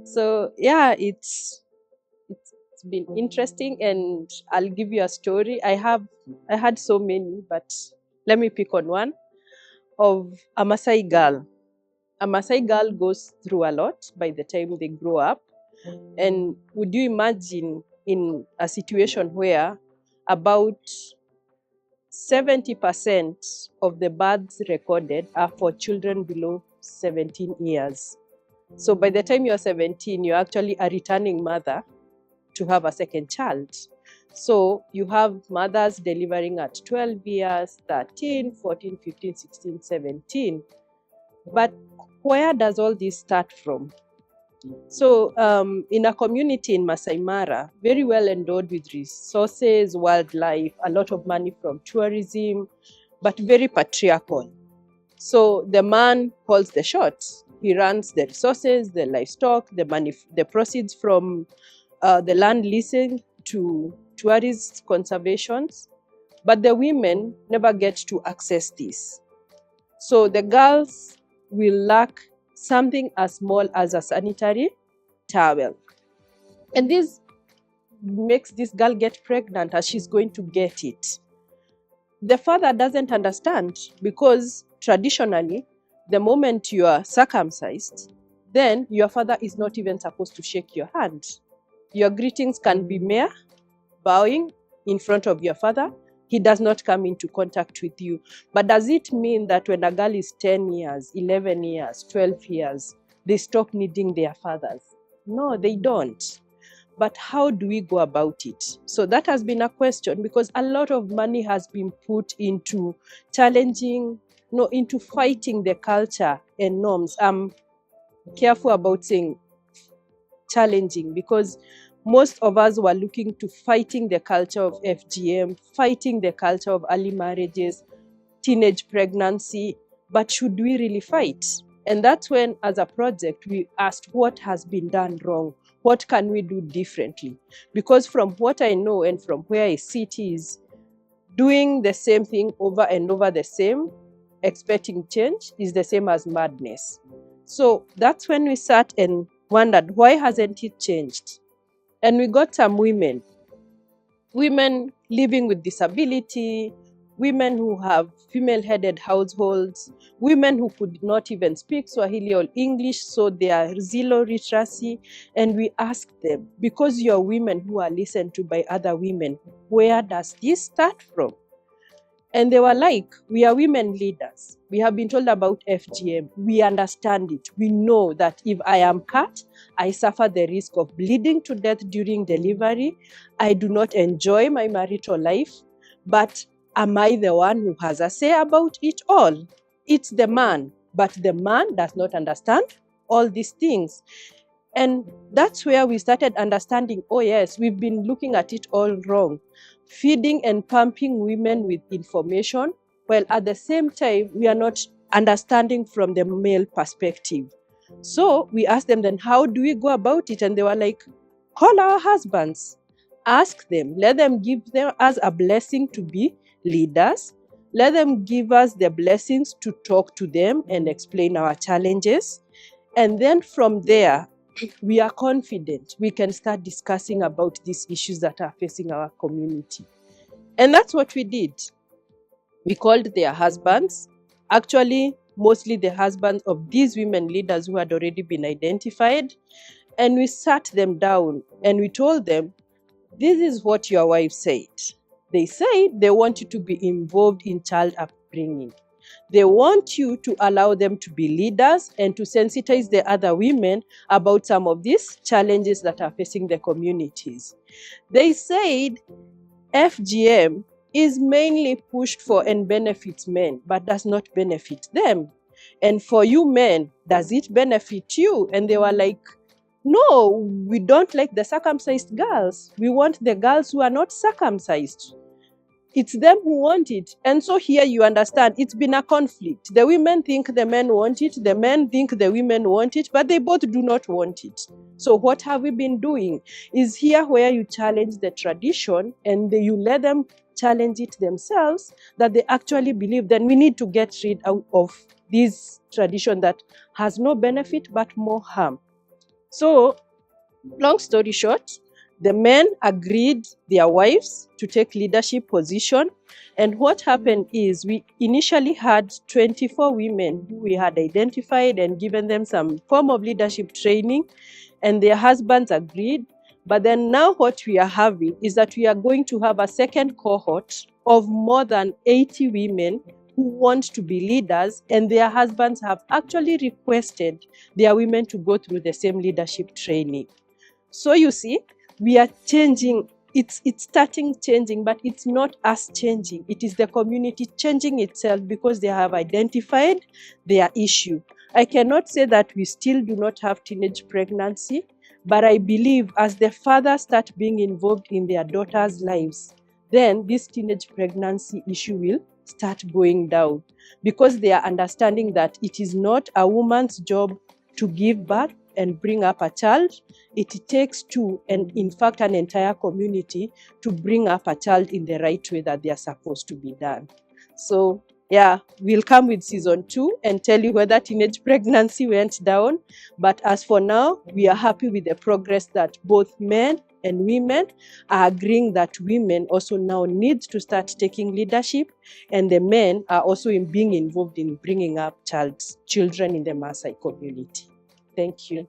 So yeah, it's been interesting, and I'll give you a story. I had so many, but let me pick on one of a Maasai girl. A Maasai girl goes through a lot by the time they grow up. And would you imagine in a situation where about 70% of the births recorded are for children below 17 years? So by the time you're 17, you're actually a returning mother to have a second child. So you have mothers delivering at 12 years, 13, 14, 15, 16, 17. But where does all this start from? So in a community in Masai Mara, very well endowed with resources, wildlife, a lot of money from tourism, but very patriarchal. So the man calls the shots. He runs the resources, the livestock, the money, the proceeds from the land leasing to tourist conservations. But the women never get to access this. So the girls will lack something as small as a sanitary towel. And this makes this girl get pregnant as she's going to get it. The father doesn't understand, because traditionally, the moment you are circumcised, then your father is not even supposed to shake your hand. Your greetings can be mere bowing in front of your father. He does not come into contact with you. But does it mean that when a girl is 10 years, 11 years, 12 years, they stop needing their fathers? No, they don't. But how do we go about it? So that has been a question, because a lot of money has been put into challenging, into fighting the culture and norms. I'm careful about saying challenging, because most of us were looking to fighting the culture of FGM, fighting the culture of early marriages, teenage pregnancy. But should we really fight? And that's when, as a project, we asked what has been done wrong? What can we do differently? Because from what I know and from where I sit is doing the same thing over and over the same, expecting change, is the same as madness. So that's when we sat and wondered, why hasn't it changed? And we got some women living with disability, women who have female-headed households, women who could not even speak Swahili or English, so they are zero literacy. And we asked them, because you are women who are listened to by other women, where does this start from? And they were like, we are women leaders. We have been told about FGM. We understand it. We know that if I am cut, I suffer the risk of bleeding to death during delivery. I do not enjoy my marital life. But am I the one who has a say about it all? It's the man. But the man does not understand all these things. And that's where we started understanding, oh yes, we've been looking at it all wrong. Feeding and pumping women with information, while at the same time, we are not understanding from the male perspective. So we asked them, then how do we go about it? And they were like, call our husbands, ask them, let them give us a blessing to be leaders. Let them give us the blessings to talk to them and explain our challenges. And then from there, we are confident we can start discussing about these issues that are facing our community. And that's what we did. We called their husbands, actually, mostly the husbands of these women leaders who had already been identified. And we sat them down and we told them, this is what your wife said. They said they want you to be involved in child upbringing. They want you to allow them to be leaders and to sensitize the other women about some of these challenges that are facing the communities. They said FGM is mainly pushed for and benefits men, but does not benefit them. And for you men, does it benefit you? And they were like, no, we don't like the circumcised girls. We want the girls who are not circumcised. It's them who want it. And so here you understand, it's been a conflict. The women think the men want it, the men think the women want it, but they both do not want it. So what have we been doing? Is here where you challenge the tradition and you let them challenge it themselves, that they actually believe then we need to get rid of this tradition that has no benefit but more harm. So, long story short, the men agreed their wives to take leadership position. And what happened is we initially had 24 women who we had identified and given them some form of leadership training, and their husbands agreed. But then now what we are having is that we are going to have a second cohort of more than 80 women who want to be leaders, and their husbands have actually requested their women to go through the same leadership training. So you see, we are changing. It's starting changing, but it's not us changing. It is the community changing itself because they have identified their issue. I cannot say that we still do not have teenage pregnancy, but I believe as the fathers start being involved in their daughters' lives, then this teenage pregnancy issue will start going down because they are understanding that it is not a woman's job to give birth and bring up a child. It takes two, and in fact an entire community, to bring up a child in the right way that they are supposed to be done. So yeah, we'll come with season 2 and tell you whether teenage pregnancy went down. But as for now, we are happy with the progress that both men and women are agreeing that women also now need to start taking leadership, and the men are also being involved in bringing up children in the Maasai community. Thank you.